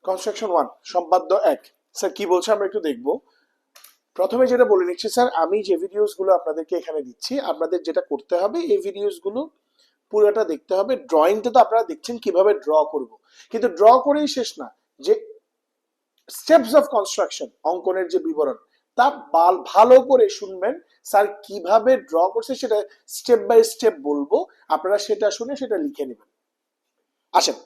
Construction 1 সম্পাদ্য 1 sir কি বলছে আমরা একটু দেখব। প্রথমে যেটা বলে নিচ্ছি স্যার, আমি যে ভিডিওস গুলো আপনাদেরকে এখানে দিচ্ছি, আপনাদের যেটা করতে হবে এই ভিডিওস গুলো পুরোটা দেখতে হবে। ড্রয়িংটা তো আপনারা দেখছেন কিভাবে ড্র করব, কিন্তু ড্র করেই শেষ না, যে স্টেপস অফ কনস্ট্রাকশন অঙ্কনের যে বিবরণ তা ভালো করে শুনবেন। স্যার কিভাবে ড্র করছে সেটা স্টেপ বাই স্টেপ বলবো, আপনারা সেটা শুনে সেটা লিখে নেবেন। আসেন,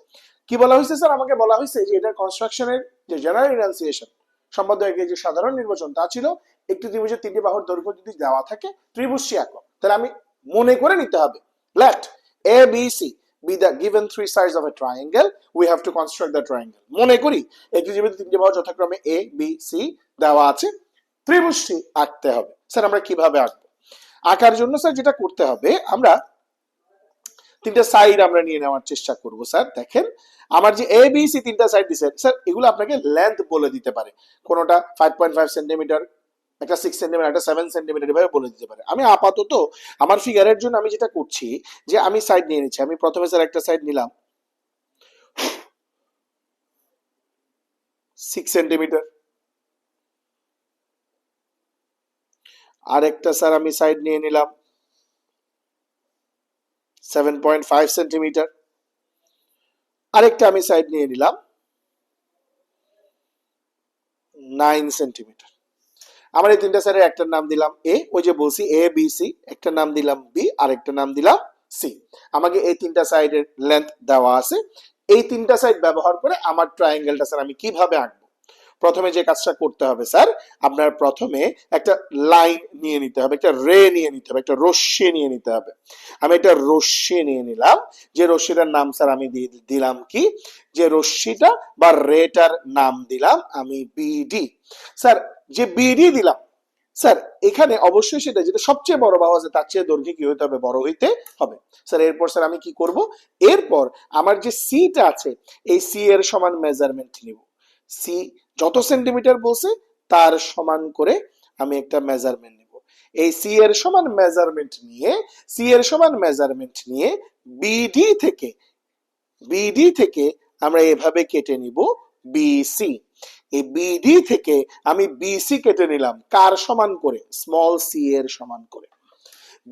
কি বলা হয়েছে স্যার? আমাকে বলা হয়েছে যে এটার কনস্ট্রাকশনের যে জেনারেল ইনান্সিয়েশন সম্বন্ধে যে সাধারণ নির্বাচন তা ছিল একটি ত্রিভুজের তিনটি বাহুর দৈর্ঘ্য যদি দেওয়া থাকে ত্রিভুজটি আঁকো। তাহলে আমি মনে করে নিতে হবে, let a b c be the given three sides of a triangle, we have to construct the triangle। মনে করি একটি ত্রিভুজের তিনটি বাহু যথাক্রমে a b c দেওয়া আছে, ত্রিভুজটি আঁকতে হবে। স্যার আমরা কিভাবে আঁকবো? আঁকার জন্য স্যার যেটা করতে হবে, আমরা তিনটা সাইড আমরা নিয়ে নেওয়ার চেষ্টা করব। স্যার দেখেন, আমার যে এ বি সি তিনটা সাইড দিছে স্যার, এগুলো আপনাকে লেন্থ বলে দিতে পারে। কোনটা 5.5 সেন্টিমিটার, একটা 6 সেন্টিমিটার, একটা 7 সেন্টিমিটার, এভাবে বলে দিতে পারে। আমি আপাতত আমার ফিগারের জন্য আমি যেটা করছি যে আমি সাইড নিয়ে নিচ্ছি। আমি প্রথমে স্যার একটা সাইড নিলাম 6 সেন্টিমিটার, আর একটা স্যার আমি সাইড নিয়ে নিলাম 7.5 সেন্টিমিটার, আরেকটা আমি সাইড নিয়ে নিলাম 9 সেন্টিমিটার। আমার এই তিনটা সাইডের একটার নাম দিলাম এ, ওই যে বলছি এ বি সি, একটা নাম দিলাম বি, আর একটা নাম দিলাম সি। আমাকে এই তিনটা সাইডের লেন্থ দেওয়া আছে। এই তিনটা সাইড ব্যবহার করে আমার ট্রায়াঙ্গেলটা স্যার আমি কিভাবে আঁকবো? প্রথমে যে কাজটা করতে হবে স্যার, আপনার প্রথমে একটা লাইন নিয়ে নিতে হবে, একটা রে নিয়ে নিতে হবে, একটা রশ্মি নিয়ে নিতে হবে। আমি একটা রশ্মি নিয়ে নিলাম, যে রশ্মিটার নাম স্যার আমি দিলাম কি, যে রশ্মিটা বা রেটার নাম দিলাম আমি বিডি। স্যার যে বিডি দিলাম স্যার, এখানে অবশ্যই সেটা যেটা সবচেয়ে বড় বাহু আছে তার চেয়ে দৈর্ঘ্য কি হতে হবে? বড় হইতে হবে। স্যার এরপর স্যার আমি কি করব? এরপর আমার যে সিটা আছে এই সি এর সমান মেজারমেন্ট নিব। সি যত সেন্টিমিটার বলছে তার সমান করে আমি একটা মেজারমেন্ট নিব। এই সি এর সমান মেজারমেন্ট নিয়ে, সি এর সমান মেজারমেন্ট নিয়ে বিডি থেকে আমরা এভাবে কেটে নিব বিসি। এই বিডি থেকে আমি বিসি কেটে নিলাম কার সমান করে? স্মল সি এর সমান করে।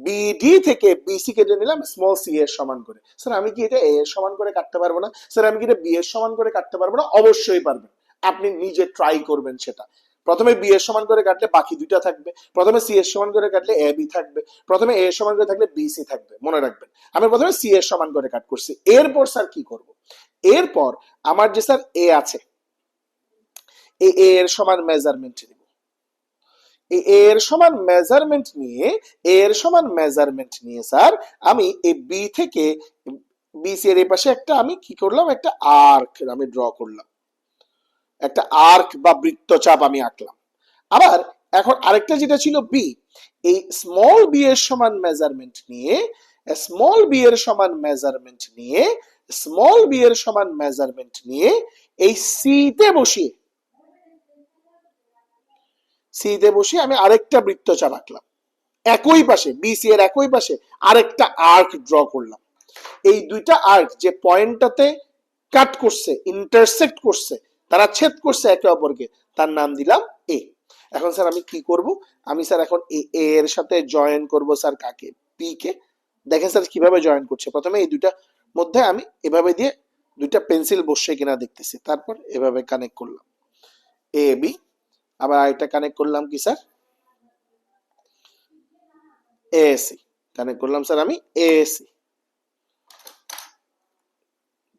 বিডি থেকে বিসি কেটে নিলাম স্মল সি এর সমান করে। স্যার আমি কি এটা এ এর সমান করে কাটতে পারবো না? স্যার আমি কি এটা বি এর সমান করে কাটতে পারবো না? অবশ্যই পারবেন, আপনি নিজে ট্রাই করবেন সেটা। প্রথমে বি এর সমান করে কাটলে বাকি দুইটা থাকবে, প্রথমে সি এর সমান করে কাটলে এ বি থাকবে, প্রথমে এ এর সমান করে থাকলে বি সি থাকবে। মনে রাখবেন, আমি প্রথমে সি এর সমান করে কাট করছি। এরপর স্যার কি করব? এরপর আমার যে স্যার এ আছে, এ এর সমান মেজারমেন্ট নিব। এর সমান মেজারমেন্ট নিয়ে, এর সমান মেজারমেন্ট নিয়ে স্যার আমি এই বি থেকে বিসি এর এই পাশে একটা আমি কি করলাম, একটা আর্ক আমি ড্র করলাম, একটা আর্ক বা বৃত্তচাপ আমি আঁকলাম। আবার এখন আরেকটা যেটা ছিল বি, এই স্মল বি এর সমান মেজারমেন্ট নিয়ে, স্মল বি এর সমান মেজারমেন্ট নিয়ে, স্মল বি এর সমান মেজারমেন্ট নিয়ে এই সি তে বসিয়ে, সি তে বসিয়ে আমি আরেকটা বৃত্তচাপ আঁকলাম। একই পাশে বিসি এর একই পাশে আরেকটা আর্ক ড্র করলাম। এই দুইটা আর্ক যে পয়েন্টটাতে কাট করছে, ইন্টারসেক্ট করছে, তারা ছেদ করছে একে অপরকে, তার নাম দিলাম এ। এখন স্যার আমি কি করব? আমি স্যার এখন এ এর সাথে জয়েন করব স্যার কাকে? P K. দেখেন স্যার কিভাবে জয়েন করছে। প্রথমে এই দুইটা মধ্যে আমি এভাবে দিয়ে দুইটা পেন্সিল বসছে কিনা দেখতেছি, তারপর এভাবে কানেক্ট করলাম এ বি। আবার আরেকটা কানেক্ট করলাম কি স্যার? এসি কানেক্ট করলাম স্যার আমি এসি।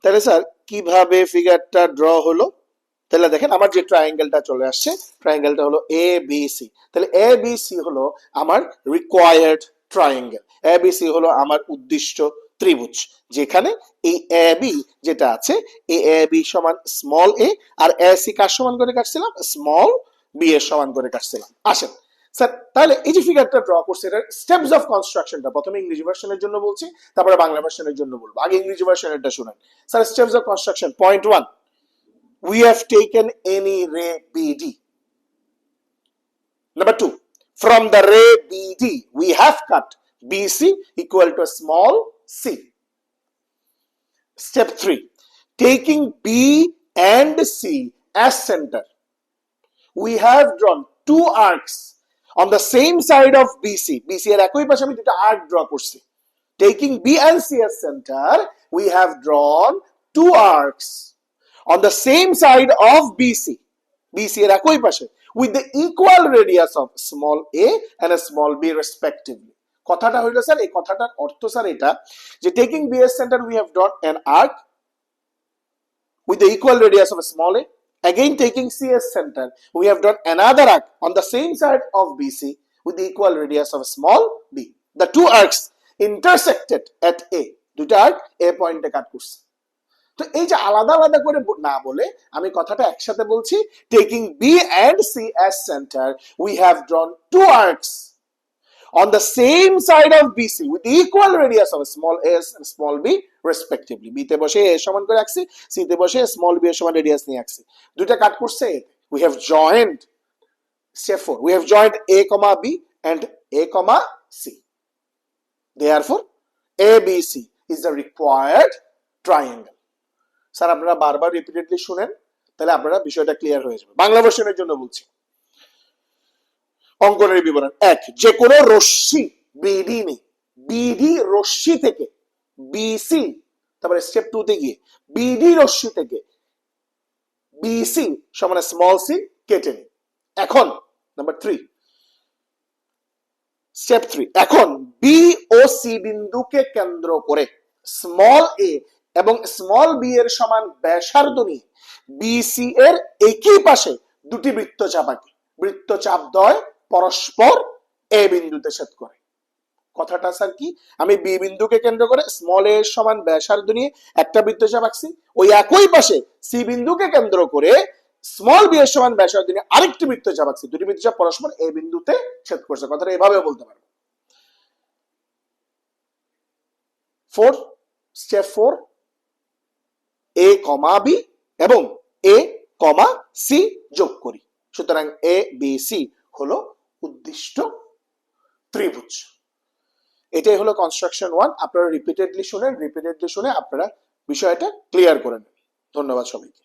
তাহলে স্যার কিভাবে ফিগারটা ড্র হলো? তাহলে দেখেন আমার যে ট্রায়াঙ্গেলটা চলে আসছে, ট্রায়াঙ্গেলটা হলো এ বি সি। তাহলে এ বি সি হলো আমার required triangle, A B C হলো আমার উদ্দিষ্ট ত্রিভুজ, যেখানে এই এ বি যেটা আছে, এই এ বি সমান স্মল এ, আর এ সি কার সমান করে কাটছিলাম? স্মল বি এর সমান করে কাটছিলাম। আসেন স্যার, তাহলে এই যে ফিগারটা ড্র করছে এটার স্টেপস অফ কনস্ট্রাকশনটা প্রথমে ইংরেজি ভার্সনের জন্য বলছি, তারপরে বাংলা ভার্সনের জন্য বলবো। আগে ইংরেজি ভার্সনেরটা শুনেন sir. Steps of construction, point 1, we have taken any ray BD. Number 2, from the ray BD, we have cut BC equal to a small c. Step 3, taking B and C as center, we have drawn two arcs on the same side of BC. BC এর একই পাশে আমি দুটো arc draw করছি। Taking B and C as center, we have drawn two arcs on the same side of BC. BC এর একই পাশে with the equal radius of small a and a small b respectively. কথাটা হইলো sir, এই কথাটার অর্থ sir এটা যে taking B as center, we have drawn an arc with the equal radius of a small a. Again, taking C as center, we have drawn another arc on the same side of BC with the equal radius of a small b. The two arcs intersected at A. দুটো arc A পয়েন্টে কাট করছে। তো এই যে আলাদা আলাদা করে না বলে আমি কথাটা একসাথে বলছি, taking B and C as center, we have drawn two arcs on the same side of BC with the equal radius of small a and small b respectively. B তে বসে a সমান করে রাখছি, C তে বসে small b এর সমান radius নিয়ে রাখছি, দুইটা কাট করছে। We have joined, step 4, we have joined A, B and A, C. Therefore, ABC is the required triangle. Sir আপনারা বারবার রিপিটেডলি শুনেন, তাহলে আপনারা বিষয়টা ক্লিয়ার হয়ে যাবে। বাংলা ভার্সনের জন্য বলছি। অঙ্কনের বিবরণ 1, যে কোনো রশ্মি বিডি নেই, বিডি রশ্মি থেকে বিসি, তারপরে স্টেপ 2 তে গিয়ে বিডি রশ্মি থেকে বিসি সমান স্মল সি কেটে নিই। এখন নাম্বার 3, স্টেপ 3, এখন বি ও সি বিন্দুকে কেন্দ্র করে স্মল এ এবং স্মল বি এর সমান ব্যাসার্ধ নিয়ে বিসি এর একই পাশে দুটি বৃত্তচাপ আঁকি। বৃত্তচাপ দ্বয় পরস্পর এ বিন্দুতে ছেদ করে। কথাটা স্যার কি, আমি বি বিন্দুকে কেন্দ্র করে স্মল এ এর সমান ব্যাসার্ধ নিয়ে একটা বৃত্তচাপ আঁকছি, ওই একই পাশে সি বিন্দুকে কেন্দ্র করে স্মল বি এর সমান ব্যাসার্ধ নিয়ে আরেকটি বৃত্তচাপ আঁকছি, দুটি বৃত্তচাপ পরস্পর এ বিন্দুতে ছেদ করছে। কথাটা এভাবে বলতে পারবো। 4, স্টেপ 4, A, B এবং A, C যোগ করি। সুতরাং A, B, C হলো উদ্দিষ্ট ত্রিভুজ। এটাই হলো কনস্ট্রাকশন 1। আপনারা রিপিটেডলি শুনে আপনারা বিষয়টা ক্লিয়ার করে নেন। ধন্যবাদ সবাইকে।